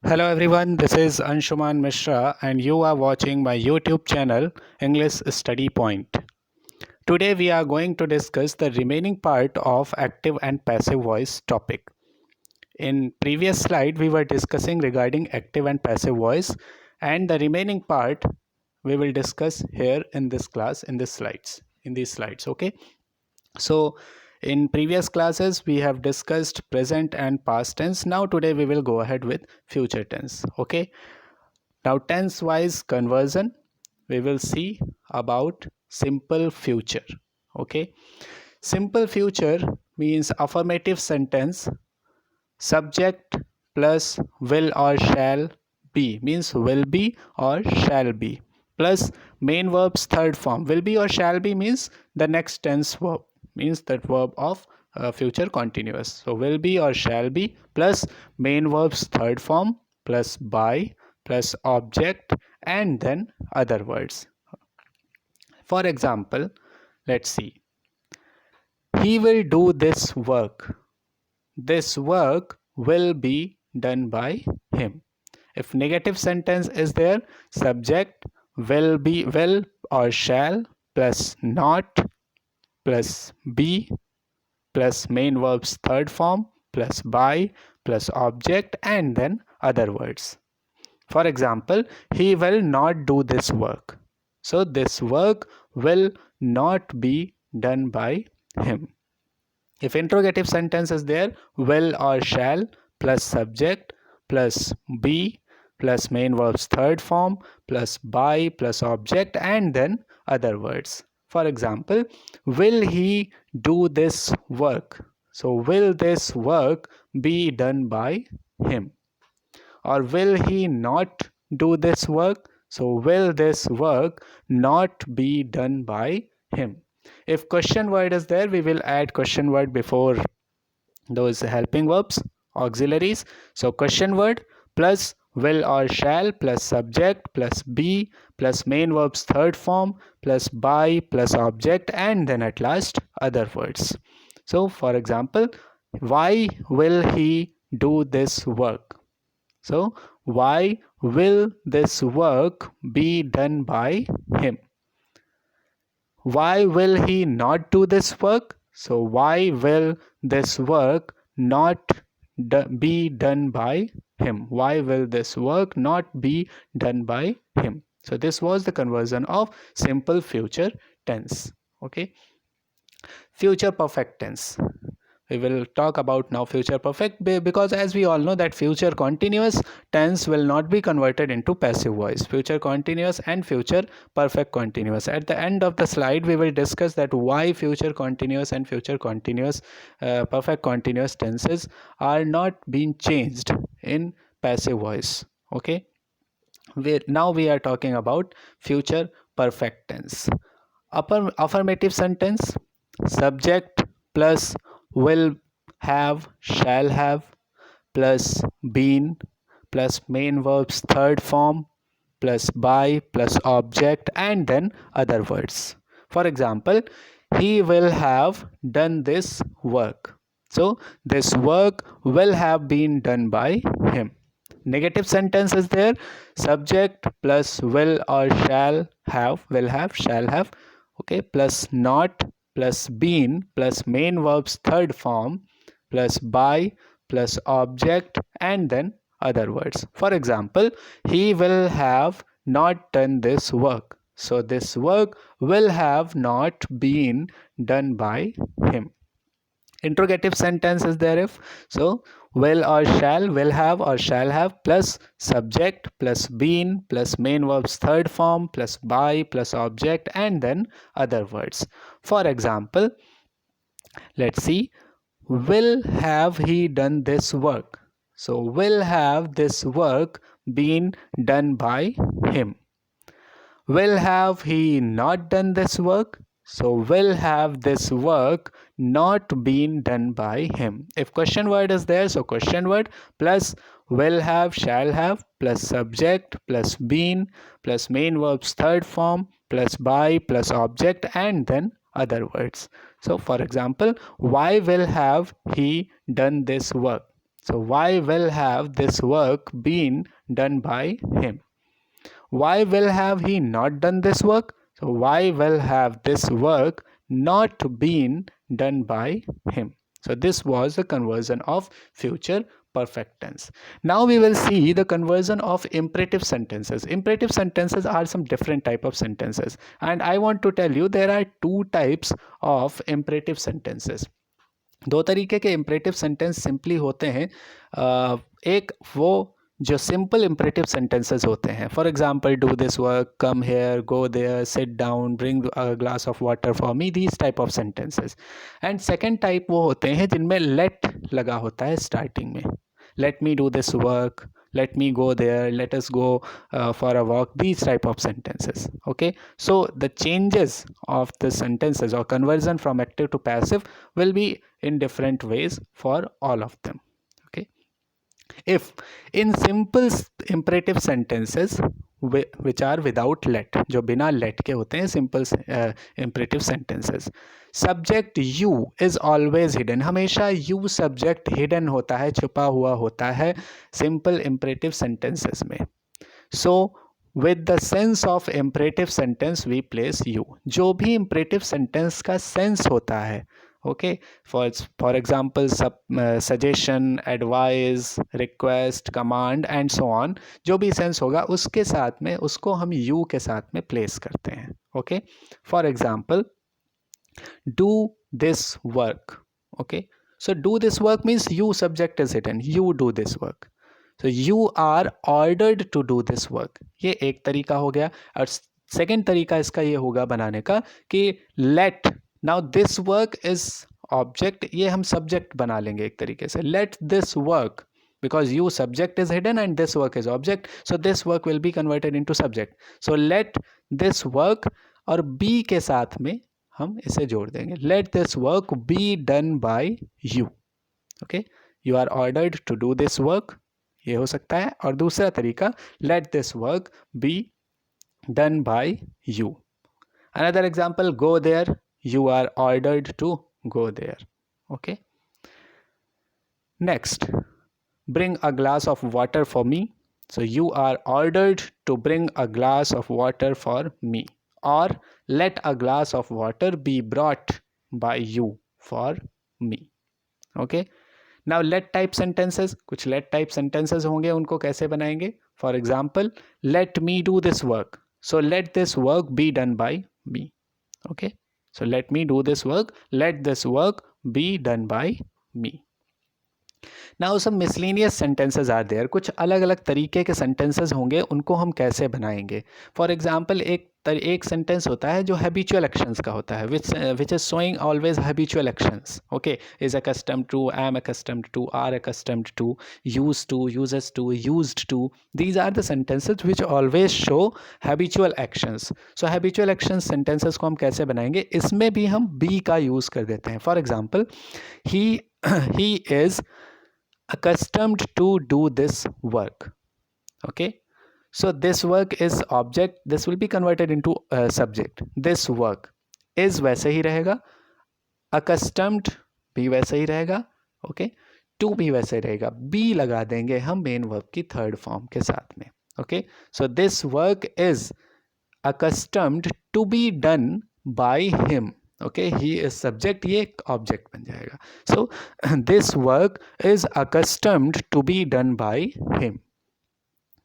Hello everyone, this is Anshuman Mishra and you are watching my YouTube channel English Study Point. Today we are going to discuss the remaining part of active and passive voice topic. In previous slide we were discussing regarding active and passive voice, and the remaining part we will discuss here in this class in these slides, okay? So in previous classes we have discussed present and past tense. Now today we will go ahead with future tense, okay? Now tense wise conversion we will see about simple future, okay? Simple future means affirmative sentence, subject plus will or shall be, means will be or shall be, plus main verb's third form. Will be or shall be means the next tense verb, means that verb of future continuous. So will be or shall be plus main verb's third form plus by plus object and then other words. For example, let's see. He will do this work. This work will be done by him. If negative sentence is there, subject will be will or shall plus not plus be plus main verb's third form plus by plus object and then other words. For example, he will not do this work. So this work will not be done by him. If interrogative sentence is there, will or shall plus subject plus be plus main verb's third form plus by plus object and then other words. For example, will he do this work? So will this work be done by him? Or will he not do this work? So will this work not be done by him? If question word is there, we will add question word before those helping verbs, auxiliaries. So question word plus will or shall plus subject plus be plus main verb's third form plus by plus object and then at last other words. So for example, why will he do this work? So why will this work be done by him? Why will he not do this work? So why will this work not be done by him? Why will this work not be done by him? So this was the conversion of simple future tense. Okay. Future perfect tense. We will talk about now future perfect, because as we all know that future continuous tense will not be converted into passive voice. Future continuous and future perfect continuous. At the end of the slide we will discuss that why future continuous and future continuous perfect continuous tenses are not being changed in passive voice. Okay, now we are talking about future perfect tense. Affirmative sentence, subject plus will have shall have plus been plus main verb's third form plus by plus object and then other words. For example, he will have done this work. So this work will have been done by him. Negative sentence is there, subject plus will or shall have shall have, okay, plus not plus been plus main verb's third form plus by plus object and then other words. For example, he will have not done this work. So this work will have not been done by him. Interrogative sentence is there if so, will or shall have plus subject plus been plus main verb's third form plus by plus object and then other words. For example, let's see, will have he done this work? So will have this work been done by him? Will have he not done this work? So will have this work not been done by him? If question word is there, so question word plus will have shall have plus subject plus been plus main verb's third form plus by plus object and then other words. So for example, why will have he done this work? So why will have this work been done by him? Why will have he not done this work? So why will have this work not been done by him? So this was the conversion of future perfect tense. Now we will see the conversion of imperative sentences. Imperative sentences are some different type of sentences, and I want to tell you there are two types of imperative sentences. दो तरीके के imperative sentence simply होते हैं. एक वो जो simple imperative sentences होते हैं, for example do this work, come here, go there, sit down, bring a glass of water for me, these type of sentences. And second type वो होते हैं जिनमें लेट लगा होता है स्टार्टिंग में. Let me do this work, let me go there, let us go for a walk, these type of sentences. Okay, so the changes of the sentences or conversion from active to passive will be in different ways for all of them. Okay, if in simple imperative sentences which are without let, जो बिना let के होते हैं simple imperative sentences, subject you is always hidden, हमेशा you subject hidden होता है, छुपा हुआ होता है simple imperative sentences में. So with the sense of imperative sentence we place you. जो भी imperative sentence का sense होता है, okay, for example suggestion, advice, request, command and so on, जो भी सेंस होगा उसके साथ में उसको हम you के साथ में प्लेस करते हैं. okay, for example do this work. okay, so do this work means you subject is hidden, you do this work. so you are ordered to do this work. ये एक तरीका हो गया. और सेकेंड तरीका इसका ये होगा बनाने का कि let, now this work is object, ये हम subject बना लेंगे एक तरीके से. let this work, because you subject is hidden and this work is object, so this work will be converted into subject. so let this work और be के साथ में हम इसे जोड़ देंगे. let this work be done by you. okay, you are ordered to do this work, ये हो सकता है. और दूसरा तरीका let this work be done by you. another example, go there, you are ordered to go there. okay, next, bring a glass of water for me, so you are ordered to bring a glass of water for me, or let a glass of water be brought by you for me. okay, now let type sentences, कुछ let type sentences होंगे, उनको कैसे बनाएंगे? for example let me do this work, so let this work be done by me. okay, so let me do this work, let this work be done by me. Now सब miscellaneous sentences are there. कुछ अलग अलग तरीके के sentences होंगे, उनको हम कैसे बनाएंगे? फॉर एग्जांपल एक सेंटेंस होता है जो हैबिचुअल एक्शंस का होता है, which is showing always habitual actions. Okay, is accustomed to, am accustomed to, are accustomed to, used to, uses to, used to, these are the sentences which always show habitual actions. So habitual action sentences को हम कैसे बनाएंगे? इसमें भी हम B का use कर देते हैं. For example he is accustomed to do this work. okay, so this work is object, this will be converted into subject. this work is वैसे ही रहेगा, accustomed भी वैसे ही रहेगा, okay, to भी वैसे ही रहेगा, be लगा देंगे हम मेन वर्ब की थर्ड फॉर्म के साथ में. okay, so this work is accustomed to be done by him. okay, he is subject, ये एक object बन जाएगा. so this work is accustomed to be done by him.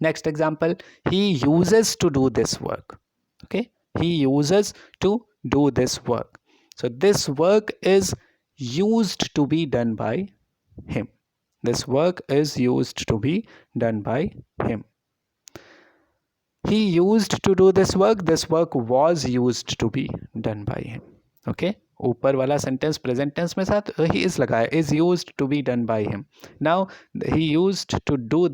next example, he uses to do this work. okay, he uses to do this work, so this work is used to be done by him. this work is used to be done by him. he used to do this work was used to be done by him. okay, ऊपर वाला sentence present tense में साथ ही is लगाया, is used to be done by him. Now he used to do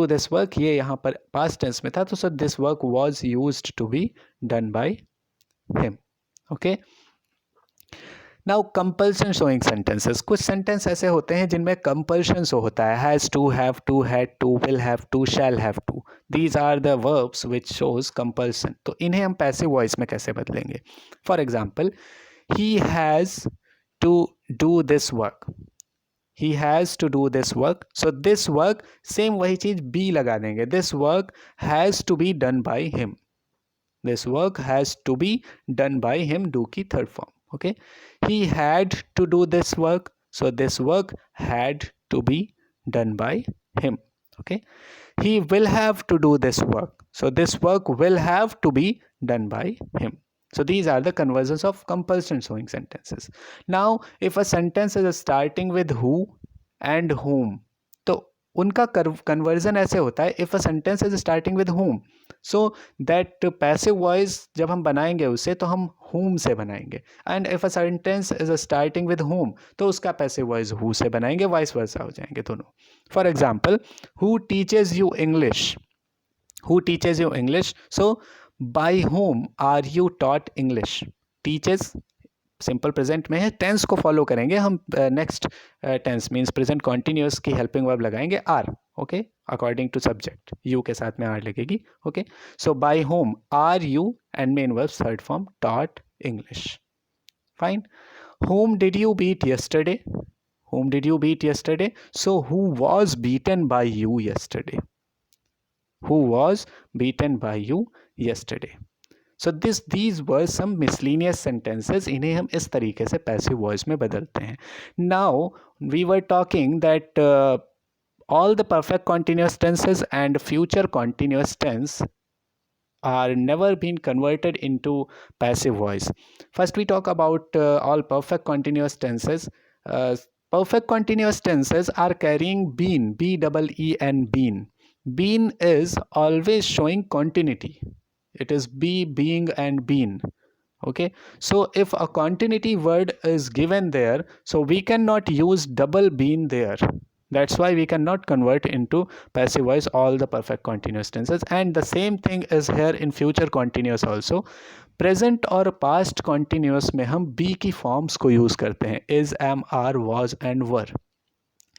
this work, ये यहाँ पर past tense में था, तो sir this work was used to be done by him. Okay, now compulsion showing sentences. कुछ sentence ऐसे होते हैं जिनमें कंपल्शन शो होता है, has to, have to, had to, will have to, shall have to. These are the verbs which shows compulsion. तो इन्हें हम पैसिव वॉइस में कैसे बदलेंगे? For example, he has to do this work, he has to do this work. So this work, same वही चीज be लगा देंगे. This work has to be done by him. This work has to be done by him. Do की third form. Okay. He had to do this work. So this work had to be done by him. Okay. He will have to do this work. So this work will have to be done by him. So these are the conversions of compulsion showing sentences. Now, if a sentence is starting with who and whom, तो उनका conversion ऐसे होता है. If a sentence is starting with whom, so that passive voice जब हम बनाएंगे उसे तो हम whom से बनाएंगे. And if a sentence is starting with whom, तो उसका passive voice who से बनाएंगे. Vice versa हो जाएंगे दोनों. For example, who teaches you English? Who teaches you English? So by whom are you taught English? Teaches simple present में है. Tense को फॉलो करेंगे हम. Next tense means present continuous की हेल्पिंग वर्ब लगाएंगे are. Okay. According to subject you के साथ में आर लगेगी. Okay. So by whom are you and main verb third form taught English. Fine. whom did you beat yesterday? Whom did you beat yesterday? So who was beaten by you yesterday? Who was beaten by you yesterday? So these were some miscellaneous sentences. इन्हें हम इस तरीके से passive voice में बदलते हैं. Now we were talking that all the perfect continuous tenses and future continuous tense are never been converted into passive voice. First we talk about all perfect continuous tenses. Perfect continuous tenses are carrying been, B-E-E-N, been. Been is always showing continuity. It is be, being and been. Okay. So if a continuity word is given there, so we cannot use double been there. That's why we cannot convert into passive voice all the perfect continuous tenses. And the same thing is here in future continuous also. Present और past continuous में हम be की forms को use करते हैं. Is, am, are, was and were.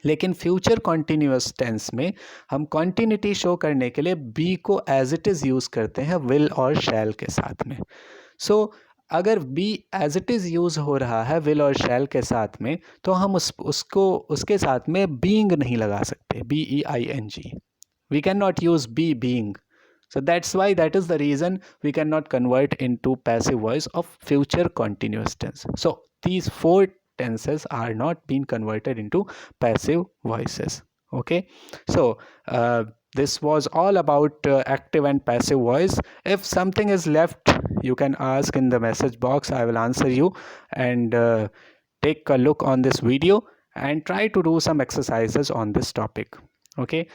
लेकिन future continuous tense में हम कॉन्टिन्यूटी शो करने के लिए बी को एज इट इज़ यूज़ करते हैं विल और शैल के साथ में. सो अगर be as it is use हो रहा है विल और शैल के साथ में तो हम उसके साथ में बीइंग नहीं लगा सकते. BEING. We can not use be being. So that's why that is the reason we cannot convert into passive voice of future continuous tense. So these four tenses are not being converted into passive voices. Okay. So this was all about active and passive voice. If something is left, you can ask in the message box. I will answer you. And take a look on this video and try to do some exercises on this topic. Okay.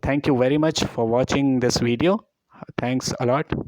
Thank you very much for watching this video. Thanks a lot. Thank